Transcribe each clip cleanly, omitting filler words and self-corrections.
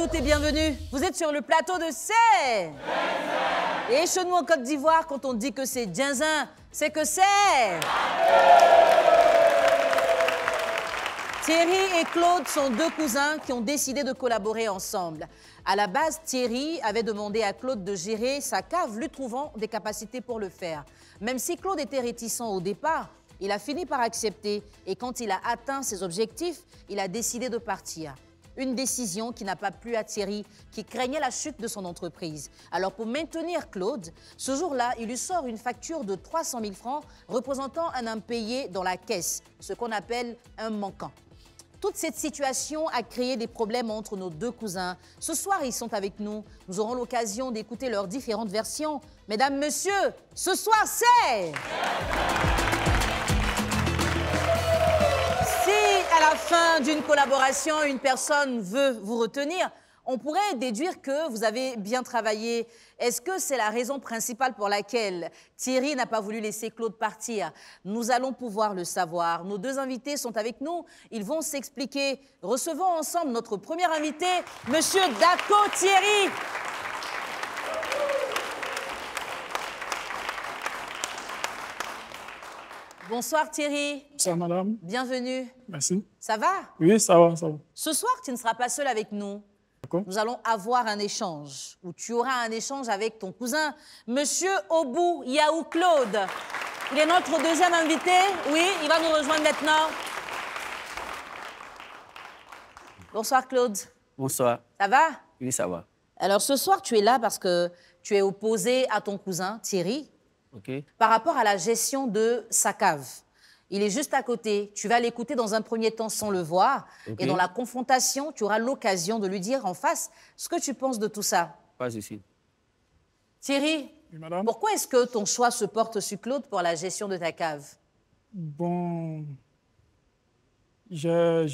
toutes et bienvenue. Vous êtes sur le plateau de C. Et chez nous en Côte d'Ivoire, quand on dit que c'est Djinzin, c'est que c'est... Thierry et Claude sont deux cousins qui ont décidé de collaborer ensemble. À la base, Thierry avait demandé à Claude de gérer sa cave, lui trouvant des capacités pour le faire. Même si Claude était réticent au départ, il a fini par accepter. Et quand il a atteint ses objectifs, il a décidé de partir. Une décision qui n'a pas plu à Thierry, qui craignait la chute de son entreprise. Alors pour maintenir Claude, ce jour-là, il lui sort une facture de 300 000 francs représentant un impayé dans la caisse, ce qu'on appelle un manquant. Toute cette situation a créé des problèmes entre nos deux cousins. Ce soir, ils sont avec nous. Nous aurons l'occasion d'écouter leurs différentes versions. Mesdames, messieurs, ce soir, c'est... Si à la fin d'une collaboration, une personne veut vous retenir, on pourrait déduire que vous avez bien travaillé. Est-ce que c'est la raison principale pour laquelle Thierry n'a pas voulu laisser Claude partir? Nous allons pouvoir le savoir. Nos deux invités sont avec nous. Ils vont s'expliquer. Recevons ensemble notre premier invité, Monsieur Dako Thierry. Bonsoir Thierry. Bonsoir madame. Bienvenue. Merci. Ça va? Oui, ça va, ça va. Ce soir, tu ne seras pas seul avec nous. Nous allons avoir un échange, où tu auras un échange avec ton cousin, Monsieur Obou Yaou Claude. Il est notre deuxième invité. Oui, il va nous rejoindre maintenant. Bonsoir Claude. Bonsoir. Ça va? Oui, ça va. Alors ce soir, tu es là parce que tu es opposé à ton cousin Thierry par rapport à la gestion de sa cave. Il est juste à côté. Tu vas l'écouter dans un premier temps sans le voir. Et dans la confrontation, tu auras l'occasion de lui dire en face ce que tu penses de tout ça. Pas de souci. Thierry, Oui, madame. pourquoi est-ce que ton choix se porte sur Claude pour la gestion de ta cave? Bon, j'ai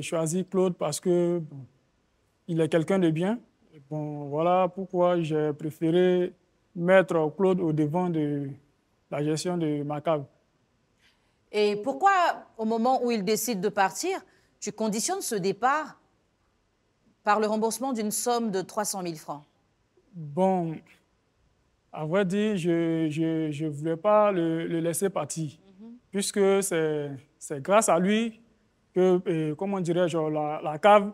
choisi Claude parce que bon, il est quelqu'un de bien. Bon, voilà pourquoi j'ai préféré mettre Claude au devant de la gestion de ma cave. Et pourquoi, au moment où il décide de partir, tu conditionnes ce départ par le remboursement d'une somme de 300 000 francs? Bon, à vrai dire, je ne voulais pas le laisser partir, puisque c'est grâce à lui que, comment dirais-je, la cave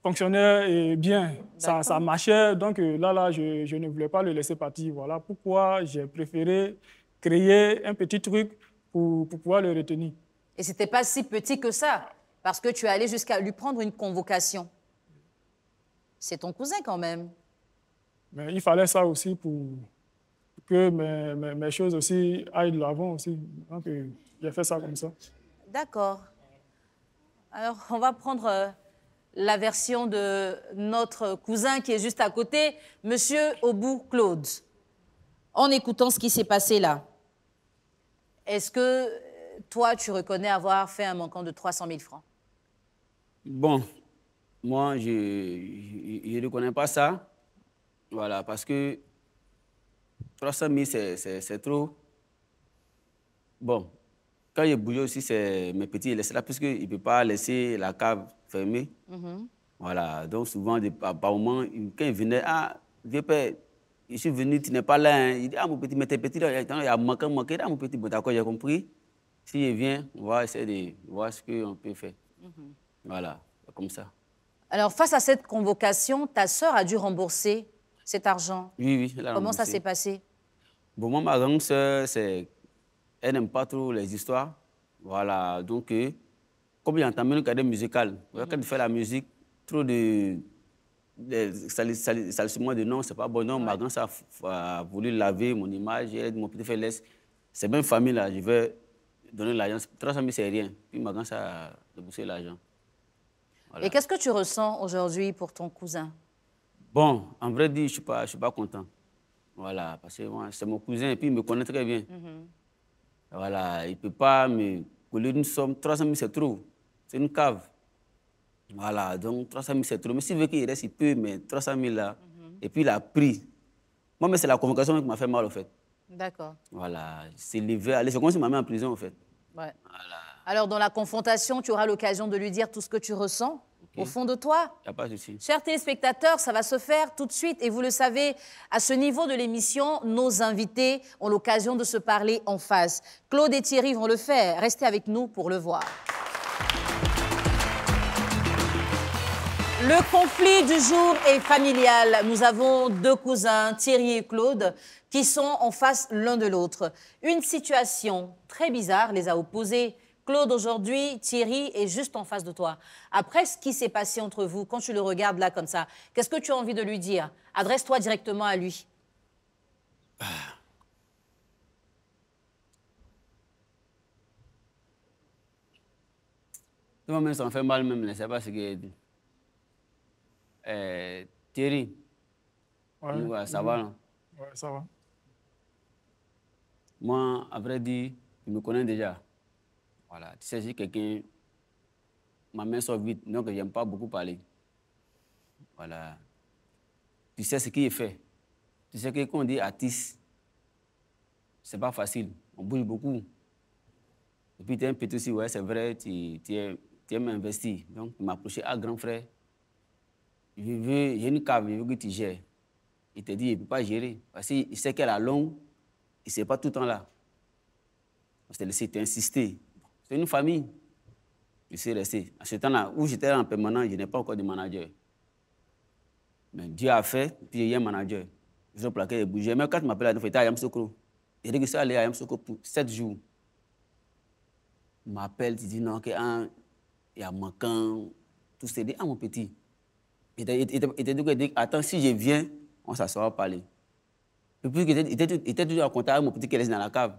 fonctionnait bien, ça marchait. Donc là, je ne voulais pas le laisser partir. Voilà pourquoi j'ai préféré créer un petit truc pour pouvoir le retenir. Et ce n'était pas si petit que ça, parce que tu es allé jusqu'à lui prendre une convocation. C'est ton cousin quand même. Mais il fallait ça aussi pour que mes choses aussi aillent de l'avant aussi. Donc j'ai fait ça comme ça. D'accord. Alors, on va prendre la version de notre cousin qui est juste à côté, Monsieur Obou Claude. En écoutant ce qui s'est passé là, est-ce que toi, tu reconnais avoir fait un manquant de 300 000 francs? Bon, moi, je ne reconnais pas ça. Voilà, parce que 300 000, c'est trop. Bon, quand il bougé aussi, c'est mes petits, ils laissent là, puisqu'ils ne peuvent pas laisser la cave fermée. Voilà, donc souvent, par moment, quand ils venaient, ah, vieux père, je suis venu, tu n'es pas là. Hein. Il dit, ah, mon petit, mais tes petits, là, il y a manqué. Ah, mon petit, bon, d'accord, j'ai compris. S'il vient, on va essayer de voir ce qu'on peut faire. Voilà, comme ça. Alors, face à cette convocation, ta sœur a dû rembourser cet argent. Oui, elle a Comment ça remboursé. s'est passé? Bon, moi, ma grande sœur, elle n'aime pas trop les histoires. Voilà, donc, comme il a entamé le cadre musical, quand il fait la musique, trop de salissement de non, c'est pas bon. Non, ma grande sœur a voulu laver mon image. Elle a dit, mon petit frère, laisse. C'est même famille, là, je vais donner l'argent. 300 000, c'est rien. Puis ma grande sœur a déboursé l'argent. Voilà. Et qu'est-ce que tu ressens aujourd'hui pour ton cousin? Bon, en vrai dire, je ne suis pas content. Voilà, parce que c'est mon cousin et puis il me connaît très bien. Voilà, il ne peut pas me coller une somme. 300 000, c'est trop. C'est une cave. Voilà, donc 300 000, c'est trop. Mais s'il veut qu'il reste, il peut, mais 300 000 là. Et puis il a pris. Moi, mais c'est la convocation qui m'a fait mal, en fait. D'accord. Voilà, c'est levé. Allez, c'est comme si m'a mis en prison, en fait. Ouais. Voilà. Alors, dans la confrontation, tu auras l'occasion de lui dire tout ce que tu ressens. au fond de toi. Il n'y a pas de souci. Chers téléspectateurs, ça va se faire tout de suite. Et vous le savez, à ce niveau de l'émission, nos invités ont l'occasion de se parler en face. Claude et Thierry vont le faire. Restez avec nous pour le voir. Le conflit du jour est familial. Nous avons deux cousins, Thierry et Claude, qui sont en face l'un de l'autre. Une situation très bizarre les a opposés. Claude, aujourd'hui, Thierry est juste en face de toi. Après ce qui s'est passé entre vous, quand tu le regardes là comme ça, qu'est-ce que tu as envie de lui dire? Adresse-toi directement à lui. Tout le monde s'en fait mal même, je ne sais pas ce qu'il dit. Thierry, Ouais, ça va, non? Ouais, ça va. Moi, à vrai dire, tu me connais déjà. Voilà, tu sais, si quelqu'un, ma main sort vite, donc je n'aime pas beaucoup parler. Voilà. Tu sais ce qui est fait. Tu sais que quand on dit artiste, c'est pas facile. On bouge beaucoup. Et puis tu es un petit aussi, ouais, c'est vrai, tu aimes investir. Donc, tu m'as approché à grand frère. J'ai une cave, je veux que tu gères. Il te dit, il ne peut pas gérer. Parce qu'il sait qu'elle a longue, il ne sait pas tout le temps là. Je t'ai laissé t'insister. C'est une famille. Je sais rester. À ce temps-là, où j'étais en permanent, je n'ai pas encore de manager. Mais Dieu a fait, puis j'ai eu un manager. Je pour laquelle j'ai bougé. Mais quand tu m'appelles, il était à Yamsokro. Il dit que ça allait à Yamsokro pour 7 jours. Il m'appelle, il dit non, il y a manquant. Tout ça. Il dit, ah mon petit. Il te dit, attends, si je viens, on s'assoit parler. Et puis il était toujours en contact avec mon petit qui est dans la cave.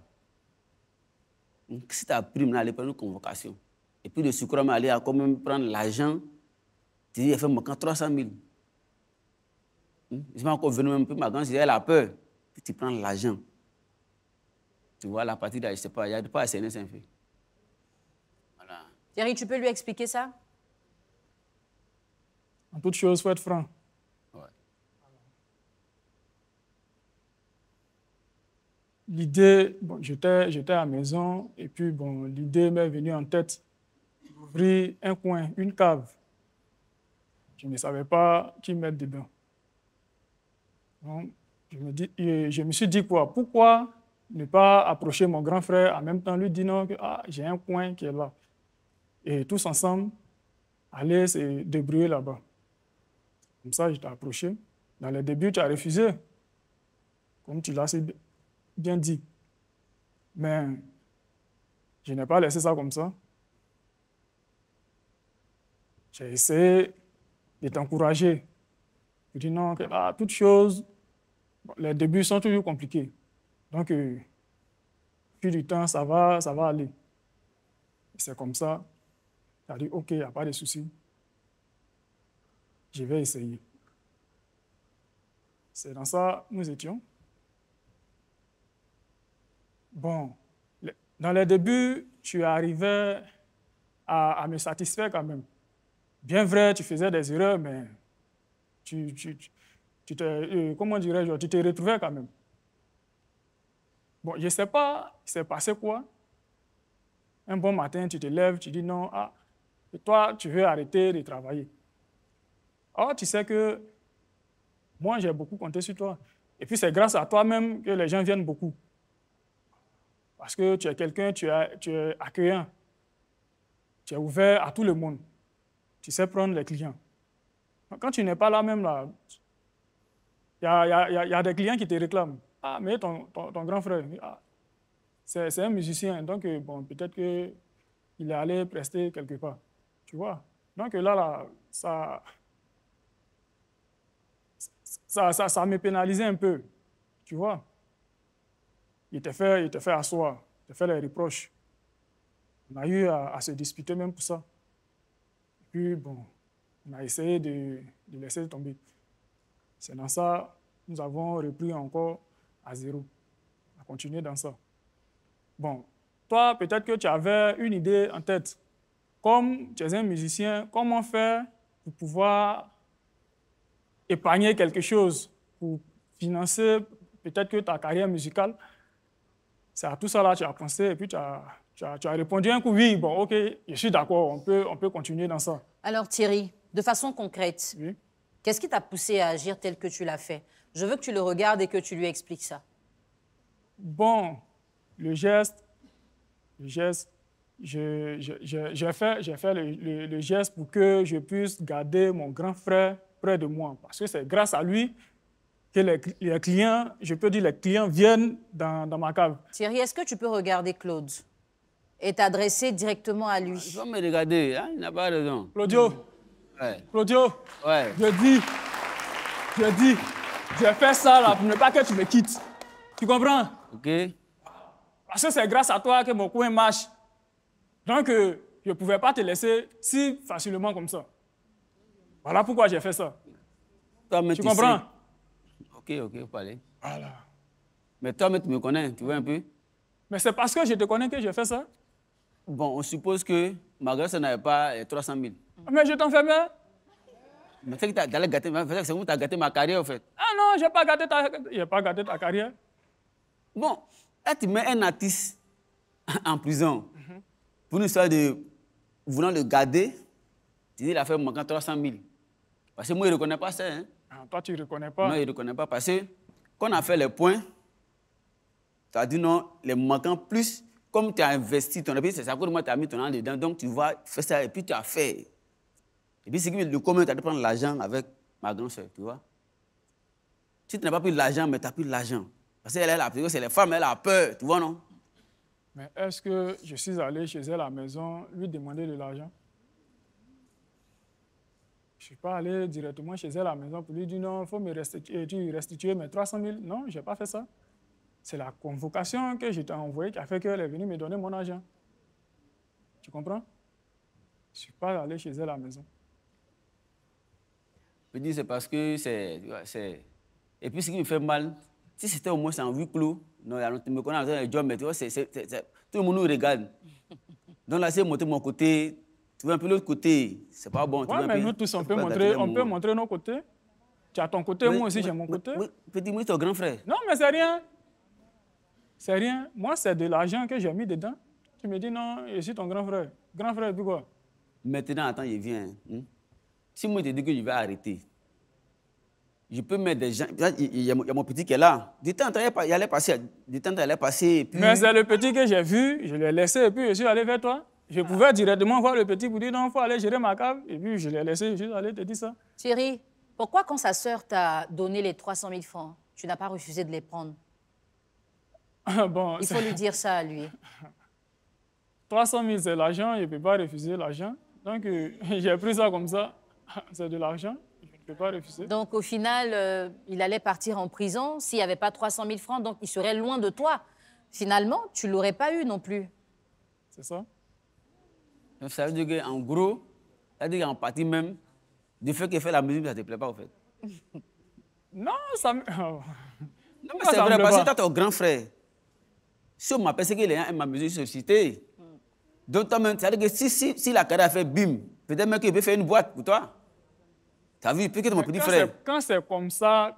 Donc, si tu as pris, il allait prendre une convocation. Et puis le sucre m'a allé quand même prendre l'argent. Tu dis, il fait manquant 300 000. Je ne suis pas encore venu même plus, ma grande, elle a peur. Puis tu prends l'argent. Tu vois, la partie là, je ne sais pas, il n'y a pas à SNS un fait. Voilà. Thierry, tu peux lui expliquer ça? En toute chose, il faut être franc. Ouais. L'idée, bon, j'étais à la maison et puis bon, l'idée m'est venue en tête d'ouvrir un coin, une cave. Je ne savais pas qui mettre dedans. Donc, je me suis dit quoi? Pourquoi ne pas approcher mon grand frère en même temps, lui dire non, que j'ai un coin qui est là. Et tous ensemble, aller se débrouiller là-bas. Comme ça, je t'ai approché. Dans les débuts, tu as refusé, comme tu l'as bien dit. Mais je n'ai pas laissé ça comme ça. J'ai essayé de t'encourager. Je dis non, que toute chose, les débuts sont toujours compliqués. Donc, au fil du temps, ça va aller. C'est comme ça. Tu as dit, OK, il n'y a pas de souci. Je vais essayer. C'est dans ça nous étions. Bon, dans les débuts, tu arrivais à me satisfaire quand même. Bien vrai, tu faisais des erreurs, mais comment dirais-je, tu te retrouvais quand même. Bon, je ne sais pas, il s'est passé quoi. Un bon matin, tu te lèves, tu dis non, et toi, tu veux arrêter de travailler. Or, tu sais que moi, j'ai beaucoup compté sur toi. Et puis, c'est grâce à toi-même que les gens viennent beaucoup. Parce que tu es quelqu'un, tu es accueillant. Tu es ouvert à tout le monde. Tu sais prendre les clients. Quand tu n'es pas là même, là, il y a des clients qui te réclament. Ah, mais ton grand frère, c'est un musicien, donc bon, peut-être qu'il est allé prester quelque part. Tu vois? Donc là, ça me pénalisait un peu. Tu vois? Il te fait asseoir, il te fait les reproches. On a eu à se disputer même pour ça. Et puis, bon, on a essayé de laisser tomber. C'est dans ça, nous avons repris encore à zéro. On a continué dans ça. Bon, toi, peut-être que tu avais une idée en tête. Comme tu es un musicien, comment faire pour pouvoir épargner quelque chose, pour financer peut-être que ta carrière musicale? C'est à tout ça là tu as pensé et puis tu as répondu un coup, oui, bon, OK, je suis d'accord, on peut continuer dans ça. Alors Thierry, De façon concrète, Oui. qu'est-ce qui t'a poussé à agir tel que tu l'as fait? Je veux que tu le regardes et que tu lui expliques ça. Bon, le geste, j'ai fait le geste pour que je puisse garder mon grand frère près de moi. Parce que c'est grâce à lui que les clients, je peux dire les clients viennent dans ma cave. Thierry, est-ce que tu peux regarder Claude et t'adresser directement à lui? Il faut me regarder, hein? Il n'a pas raison. Claudio, Ouais. Claudio, Ouais. je dis, j'ai fait ça là pour ne pas que tu me quittes. Tu comprends? OK? Parce que c'est grâce à toi que mon coin marche. Donc, je ne pouvais pas te laisser si facilement comme ça. Voilà pourquoi j'ai fait ça. Toi-même, Tu tu comprends? sais. OK, faut parler. Voilà. Mais toi-même, tu me connais, tu vois un peu? Mais c'est parce que je te connais que j'ai fait ça. Bon, on suppose que ma grâce n'avait pas les 300 000. Mais je t'en fais bien. Mais c'est que tu as gâté, c'est que tu as gâté ma carrière, en fait. Ah non, je n'ai pas gâté ta carrière. Bon, là, tu mets un artiste en prison pour une histoire de voulant le garder. Tu dis il a fait manquant 300 000. Parce que moi, je ne reconnais pas ça. Hein. Ah, toi, tu ne reconnais pas. Non, je ne reconnais pas. Parce que quand on a fait les points, tu as dit non, les manquants plus, comme tu as investi ton appui, c'est ça que moi, tu as mis ton nom dedans. Donc, tu vas faire ça et puis tu as fait. Et puis, c'est que le commun, tu as dû prendre l'argent avec ma grande soeur, tu vois. Si tu n'as pas pris l'argent, mais tu as pris l'argent. Parce qu'elle a peur, c'est les femmes, elle a peur, tu vois, non? Mais est-ce que je suis allé chez elle à la maison lui demander de l'argent? Je ne suis pas allé directement chez elle à la maison pour lui dire non, il faut me restituer mes 300 000. Non, je n'ai pas fait ça. C'est la convocation que je t'ai envoyée qui a fait qu'elle est venue me donner mon argent. Tu comprends? Je ne suis pas allé chez elle à la maison. Je dis c'est parce que c'est... Et puis, ce qui me fait mal, si c'était au moins en huis clos, non, tu me connais dans les jobs, mais tu vois, tout le monde nous regarde. Donc là, c'est montrer mon côté, tu vois un peu l'autre côté, c'est pas bon. Oui, mais nous tous, on peut montrer nos côtés. Tu as ton côté, moi aussi j'ai mon côté. Oui, petit, moi, c'est ton grand frère. Non, mais c'est rien. C'est rien. Moi, c'est de l'argent que j'ai mis dedans. Tu me dis non, je suis ton grand frère. Grand frère, puis quoi? Maintenant, attends, il vient. Hein. Si moi, je te dis que je vais arrêter, je peux mettre des gens. Il y a mon petit qui est là. Du temps, il allait passer. Du temps, il allait passer. Puis... Mais c'est le petit que j'ai vu, je l'ai laissé et puis je suis allé vers toi. Je pouvais directement voir le petit pour dire non, il faut aller gérer ma cave. Et puis je l'ai laissé, je suis allé te dire ça. Thierry, pourquoi quand sa sœur t'a donné les 300 000 francs, tu n'as pas refusé de les prendre? Bon, il faut lui dire ça à lui. 300 000, c'est l'argent, je ne peux pas refuser l'argent. Donc j'ai pris ça comme ça. C'est de l'argent, je ne peux pas refuser. Donc au final, il allait partir en prison s'il n'y avait pas 300 000 francs, donc il serait loin de toi. Finalement, tu ne l'aurais pas eu non plus. C'est ça? Donc, ça veut dire qu'en gros, ça veut dire qu'en partie même, du fait qu'il fait la musique, ça ne te plaît pas, en fait. Non, ça me... Non, mais c'est vrai, parce que toi, ton grand frère, si on m'appelle, c'est qu'il est ma musique société. Donc, toi-même, ça veut dire que si la carrière fait bim, peut-être même qu'il peut faire une boîte pour toi. Tu as vu, peut-être mon petit frère. Quand c'est comme ça,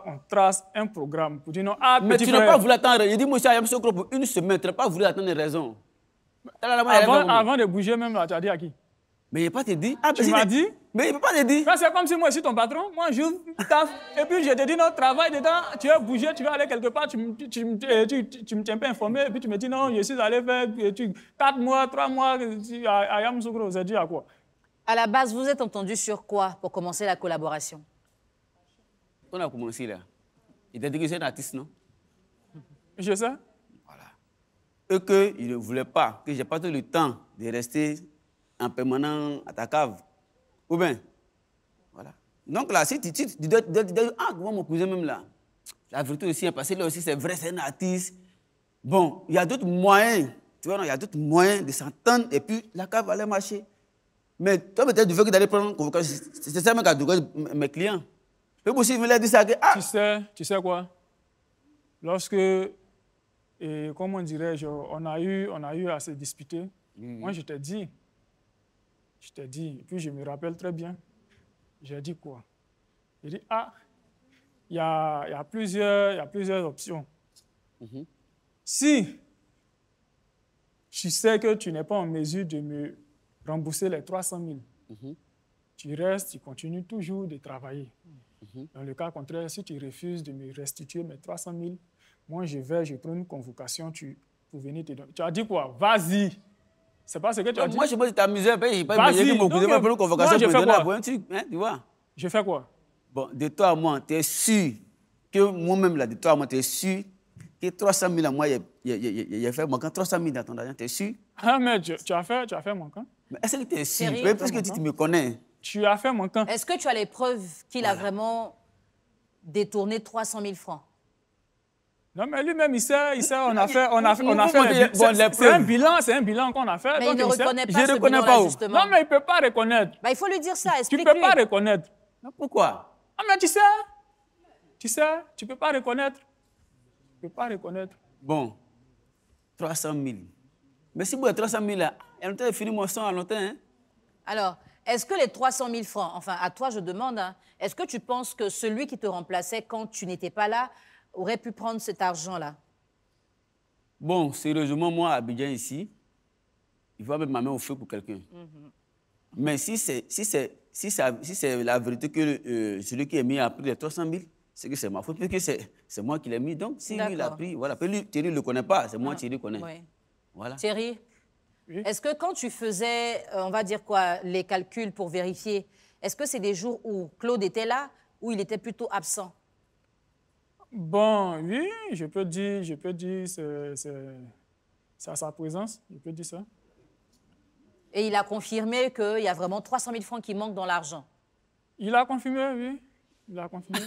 on trace un programme pour dire non, ah, mais petit tu frère. n'as pas voulu attendre. Il dit, moi, je suis pour une semaine, tu n'as pas voulu attendre les raisons. Avant de bouger même, là, tu as dit à qui? Mais il n'a pas te dit. Tu m'as dit? Mais il ne peut pas te dire. C'est comme si moi, je suis ton patron, moi, j'ouvre, taf, et puis je te dis non, travaille dedans, tu vas bouger, tu vas aller quelque part, tu me tiens pas informé, et puis tu me dis non, je suis allé faire 4 mois, 3 mois à Yamoussoukro, vous avez dit à quoi? À la base, vous êtes entendu sur quoi pour commencer la collaboration? On a commencé là. Il t'a dit que c'est un artiste, non? Je sais. Voilà. Eux qu'ils ne voulaient pas, que je n'ai pas tout le temps de rester en permanent à ta cave. Ou bien, voilà. Donc là, si tu dois ah, moi, mon cousin même là, la vérité aussi, parce que là aussi, c'est vrai, c'est un artiste. Bon, il y a d'autres moyens, tu vois, il y a d'autres moyens de s'entendre et puis la cave allait marcher. Mais toi, peut-être, tu veux que d'aller prendre une convocation, c'est ça même qui a doué mes clients. Peut-être aussi, il me l'a dit ça que, ah! Tu sais quoi? Lorsque, comment dirais-je, on a eu à se disputer, moi, je t'ai dit, et puis je me rappelle très bien, j'ai dit quoi? J'ai dit, ah, il y a plusieurs options. Si tu sais que tu n'es pas en mesure de me rembourser les 300 000, tu restes, tu continues toujours de travailler. Dans le cas contraire, si tu refuses de me restituer mes 300 000, moi, je prends une convocation pour venir te donner. Tu as dit quoi? Vas-y. C'est pas ce que tu as dit. Moi, je peux t'amuser, je Vas-y. pas me une convocation pour me donner un truc, hein, tu vois. Je fais quoi? Bon, de toi à moi, tu es sûr que moi-même, là, de toi à moi, tu es sûr que 300 000 à moi, il a fait manquant 300 000 dans ton argent, tu es sûr? Ah, mais tu as fait manquant. Mais est-ce que tu es sûr? Sérieux? Parce que tu me connais. Tu as fait manquant. Est-ce que tu as les preuves qu'il a vraiment détourné 300 000 francs? Non, mais lui-même, il sait, on a fait c'est un bilan qu'on a fait. Mais donc il ne reconnaît pas ce bilan-là, justement. Non, mais il ne peut pas reconnaître. Bah, il faut lui dire ça, Tu ne explique-lui. peux pas reconnaître. Non, pourquoi? Ah, mais tu sais, tu ne peux pas reconnaître. Tu ne peux pas reconnaître. Bon, 300 000. Mais si vous avez 300 000 là, il y a longtemps, il finit mon sang à longtemps, hein? Alors, est-ce que les 300 000 francs, enfin, à toi, je demande, hein, est-ce que tu penses que celui qui te remplaçait quand tu n'étais pas là aurait pu prendre cet argent-là? Bon, sérieusement, moi, à Abidjan, ici, il va mettre ma main au feu pour quelqu'un. Mais si c'est la vérité que celui qui est mis a pris les 300 000, c'est que c'est ma faute, puisque c'est moi qui l'ai mis. Donc, si lui l'a pris, voilà. Puis lui, Thierry ne le connaît pas, c'est moi qui le connais. Oui. Voilà. Thierry, Oui. est-ce que quand tu faisais, on va dire quoi, les calculs pour vérifier, est-ce que c'est des jours où Claude était là ou il était plutôt absent? Bon, oui, je peux dire, c'est à sa présence, je peux dire ça. Et il a confirmé qu'il y a vraiment 300 000 francs qui manquent dans l'argent. Il a confirmé, oui. Il a confirmé.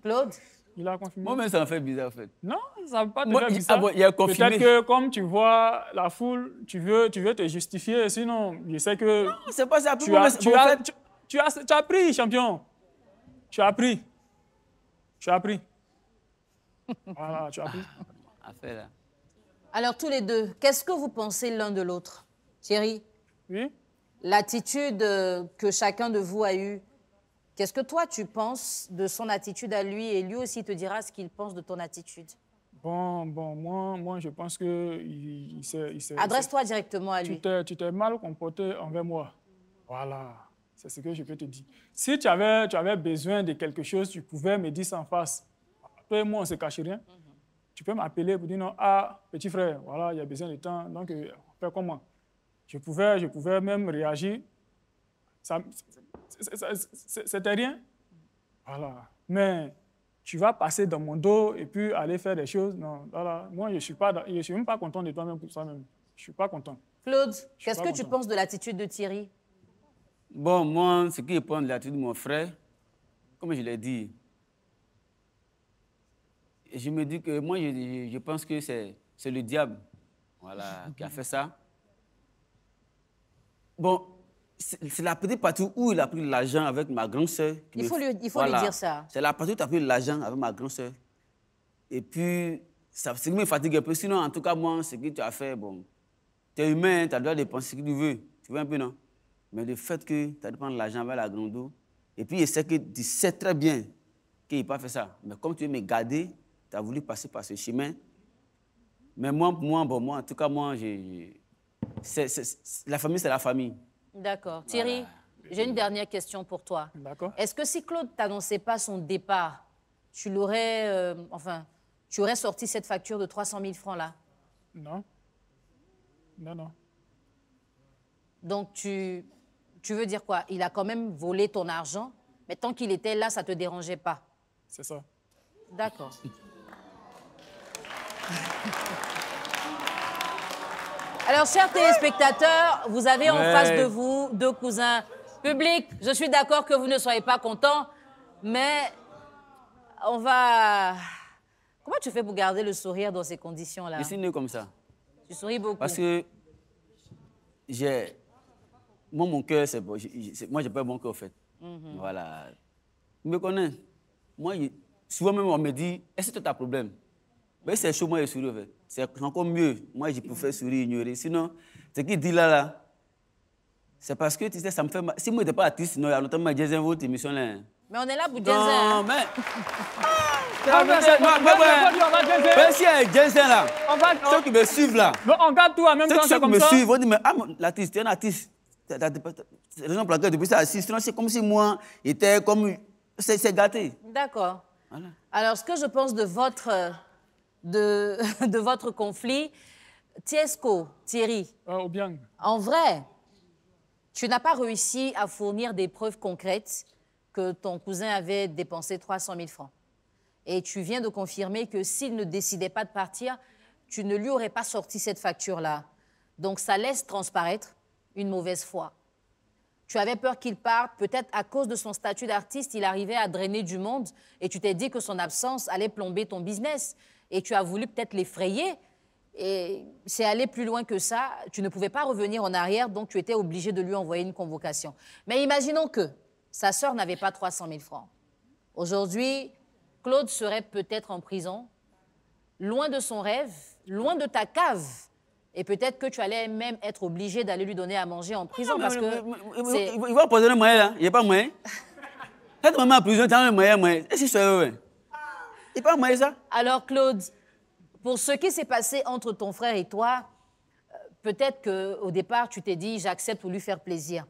Claude? Il a confirmé. Moi-même, ça me fait bizarre, en fait. Non, ça ne va pas te Moi, faire bizarre. bon, il a confirmé. Peut-être que comme tu vois la foule, tu veux te justifier. Sinon, je sais que Non, c'est pas ça. tu as pris, champion. Tu as pris. Voilà, tu as pris. Affaire là. Alors, tous les deux, qu'est-ce que vous pensez l'un de l'autre? Thierry, Oui. l'attitude que chacun de vous a eue, qu'est-ce que toi, tu penses de son attitude à lui et lui aussi te dira ce qu'il pense de ton attitude? Bon, moi, je pense que il s'est... Adresse-toi directement à lui. Tu t'es mal comporté envers moi. Voilà, c'est ce que je peux te dire. Si tu avais besoin de quelque chose, tu pouvais me dire ça en face. Toi et moi, on ne se cache rien. Tu peux m'appeler pour dire non, ah, petit frère, voilà, il y a besoin de temps, donc on fait comment? Je pouvais même réagir. C'était rien. Voilà. Mais tu vas passer dans mon dos et puis aller faire des choses. Non, voilà. Moi, je ne suis même pas content de toi-même pour ça même. Je ne suis pas content. Claude, qu'est-ce pas que tu content. penses de l'attitude de Thierry? Bon, moi, ce qui dépend de l'attitude de mon frère, comme je l'ai dit, je me dis que moi, je pense que c'est le diable, voilà, qui a fait ça. Bon, c'est la petite partie où il a pris l'argent avec ma grande sœur. Il faut lui dire ça. C'est la partie où tu as pris l'argent avec ma grande sœur. Et puis, ça, ce qui me fatigue un peu. Sinon, en tout cas, moi, ce que tu as fait, bon, tu es humain, tu as le droit de penser ce que tu veux. Tu veux un peu, non? Mais le fait que tu as dû prendre l'argent avec la grande eau, et puis tu sais très bien qu'il n'a pas fait ça. Mais comme tu veux me garder, tu as voulu passer par ce chemin. Mais moi, en tout cas, moi, la famille, c'est la famille. D'accord. Thierry, j'ai une dernière question pour toi. D'accord. Est-ce que si Claude t'annonçait pas son départ, tu l'aurais, tu aurais sorti cette facture de 300 000 francs là? Non. Non. Donc tu veux dire quoi? Il a quand même volé ton argent, mais tant qu'il était là, ça te dérangeait pas? C'est ça. D'accord. Alors, chers téléspectateurs, vous avez en face de vous deux cousins publics. Je suis d'accord que vous ne soyez pas contents, mais on va... Comment tu fais pour garder le sourire dans ces conditions-là? Je suis né comme ça. Tu souris beaucoup. Parce que moi, mon cœur, c'est bon. Moi, j'ai pas mon cœur, en fait. Voilà. Tu me connais. Moi, souvent même, on me dit, est-ce que tu as un problème? Mais c'est chaud, moi, je souris, en fait. C'est encore mieux. Moi, je préfère sourire, ignorer. Sinon, ce qu'il dit là, c'est parce que, tu sais, ça me fait mal. Si moi, je n'étais pas artiste, sinon, il y a longtemps, je disais votre émission là. Mais on est là pour Non, jazzer. mais... Mais si il y a Jensen là, ceux qui me suivent là, on garde tout en même temps, ceux c'est qui comme me ça. suivent vont dire, mais l'artiste, tu es un artiste. raison pour laquelle depuis ça assiste. Sinon, c'est comme si moi, j'étais comme... C'est gâté. D'accord. Voilà. Alors, ce que je pense de votre conflit, Tiesco, Thierry, Obiang. en vrai, tu n'as pas réussi à fournir des preuves concrètes que ton cousin avait dépensé 300 000 francs. Et tu viens de confirmer que s'il ne décidait pas de partir, tu ne lui aurais pas sorti cette facture-là. Donc, ça laisse transparaître une mauvaise foi. Tu avais peur qu'il parte, peut-être à cause de son statut d'artiste, il arrivait à drainer du monde et tu t'es dit que son absence allait plomber ton business. Et tu as voulu peut-être l'effrayer. Et c'est aller plus loin que ça. Tu ne pouvais pas revenir en arrière, donc tu étais obligé de lui envoyer une convocation. Mais imaginons que sa sœur n'avait pas 300 000 francs. Aujourd'hui, Claude serait peut-être en prison, loin de son rêve, loin de ta cave. Et peut-être que tu allais même être obligé d'aller lui donner à manger en prison parce que... Il va poser le moyen, là. Il n'y a pas moyen. Quand tu me mets en prison, tu as le moyen. Est-ce que c'est heureux? Il n'y a pas moyen, ça. Alors, Claude, pour ce qui s'est passé entre ton frère et toi, peut-être qu'au départ, tu t'es dit « j'accepte pour lui faire plaisir ».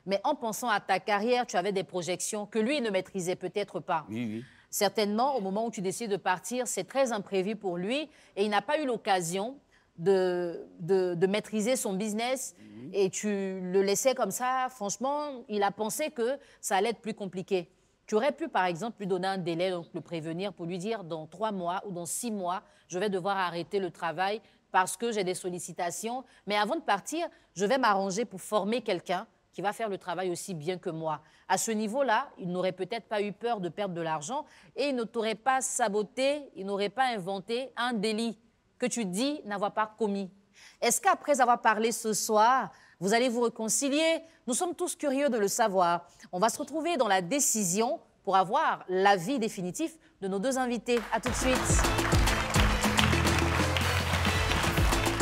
Mais en pensant à ta carrière, tu avais des projections que lui ne maîtrisait peut-être pas. Oui, oui. Certainement, au moment où tu décides de partir, c'est très imprévu pour lui et il n'a pas eu l'occasion de maîtriser son business et tu le laissais comme ça. Franchement, il a pensé que ça allait être plus compliqué. Tu aurais pu, par exemple, lui donner un délai, donc le prévenir pour lui dire dans 3 mois ou dans 6 mois, je vais devoir arrêter le travail parce que j'ai des sollicitations. Mais avant de partir, je vais m'arranger pour former quelqu'un qui va faire le travail aussi bien que moi. À ce niveau-là, il n'aurait peut-être pas eu peur de perdre de l'argent et il ne t'aurait pas saboté, il n'aurait pas inventé un délit que tu dis n'avoir pas commis. Est-ce qu'après avoir parlé ce soir, vous allez vous réconcilier? Nous sommes tous curieux de le savoir. On va se retrouver dans la décision pour avoir l'avis définitif de nos 2 invités. À tout de suite.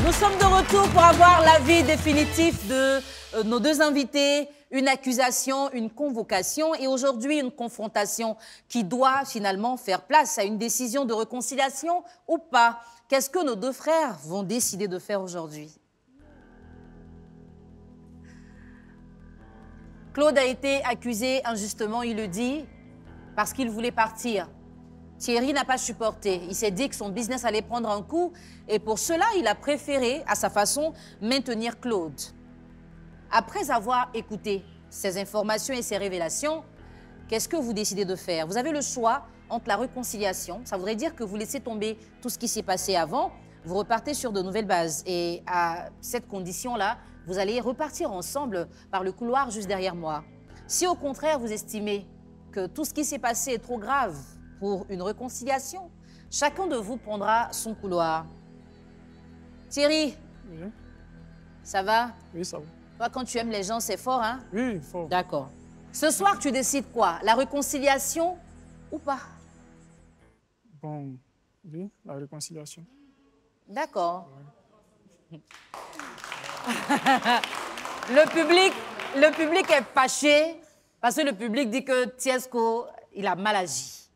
Nous sommes de retour pour avoir l'avis définitif de nos 2 invités. Une accusation, une convocation et aujourd'hui une confrontation qui doit finalement faire place à une décision de réconciliation ou pas. Qu'est-ce que nos 2 frères vont décider de faire aujourd'hui? Claude a été accusé injustement, il le dit, parce qu'il voulait partir. Thierry n'a pas supporté. Il s'est dit que son business allait prendre un coup et pour cela, il a préféré, à sa façon, maintenir Claude. Après avoir écouté ces informations et ces révélations, qu'est-ce que vous décidez de faire? Vous avez le choix entre la réconciliation, ça voudrait dire que vous laissez tomber tout ce qui s'est passé avant, vous repartez sur de nouvelles bases. Et à cette condition-là, vous allez repartir ensemble par le couloir juste derrière moi. Si au contraire, vous estimez que tout ce qui s'est passé est trop grave pour une réconciliation, chacun de vous prendra son couloir. Thierry, Oui. ça va? Oui, ça va. Toi, quand tu aimes les gens, c'est fort, hein? Oui, fort. D'accord. Ce soir, tu décides quoi? La réconciliation ou pas? Bon, oui, la réconciliation. D'accord. Ouais. Le public est fâché parce que le public dit que Tiesco, il a mal agi.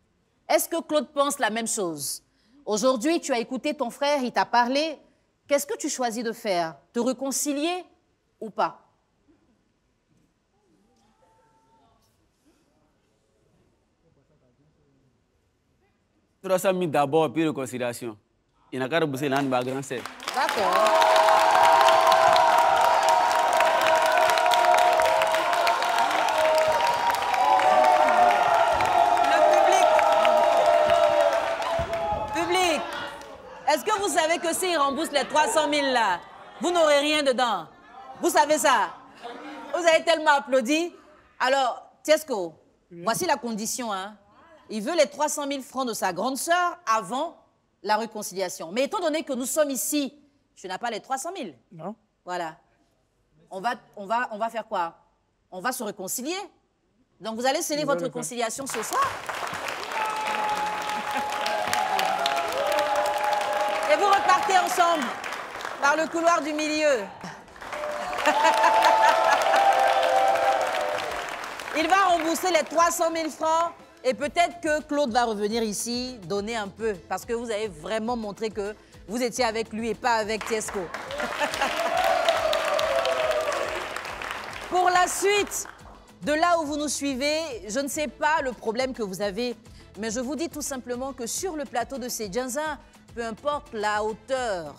Est-ce que Claude pense la même chose? Aujourd'hui, tu as écouté ton frère, il t'a parlé. Qu'est-ce que tu choisis de faire? Te réconcilier ou pas? Tout ça mis d'abord, puis réconciliation. Il n'a qu'à repousser l'âne de ma grande sœur. D'accord. Public, est-ce que vous savez que s'il rembourse les 300 000 là, vous n'aurez rien dedans? Vous savez ça? Vous avez tellement applaudi. Alors, Tiesco, voici la condition, hein. Il veut les 300 000 francs de sa grande sœur avant la réconciliation. Mais étant donné que nous sommes ici, tu n'as pas les 300 000. Non. Voilà. On va faire quoi? On va se réconcilier. Donc, vous allez sceller votre réconciliation ce soir. Et vous repartez ensemble par le couloir du milieu. Il va rembourser les 300 000 francs et peut-être que Claude va revenir ici donner un peu parce que vous avez vraiment montré que vous étiez avec lui et pas avec Tiesco. Pour la suite, de là où vous nous suivez, je ne sais pas le problème que vous avez, mais je vous dis tout simplement que sur le plateau de Sedjanza, peu importe la hauteur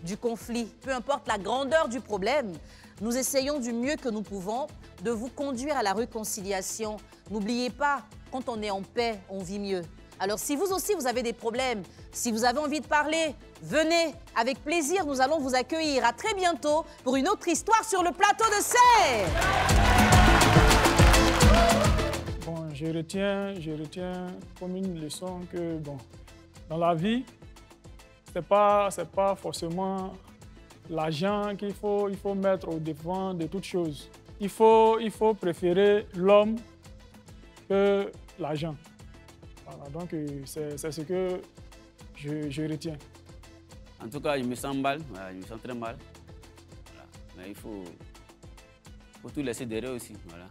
du conflit, peu importe la grandeur du problème, nous essayons du mieux que nous pouvons de vous conduire à la réconciliation. N'oubliez pas, quand on est en paix, on vit mieux. Alors si vous aussi vous avez des problèmes, si vous avez envie de parler, venez, avec plaisir, nous allons vous accueillir. À très bientôt pour une autre histoire sur le plateau de Serre. Bon, je retiens comme une leçon que, bon, dans la vie, c'est pas forcément l'argent qu'il faut mettre au devant de toute chose. Il faut préférer l'homme que l'argent. Voilà, donc c'est ce que je retiens. En tout cas, je me sens mal, voilà, je me sens très mal. Voilà. Mais il faut tout laisser derrière aussi. Voilà.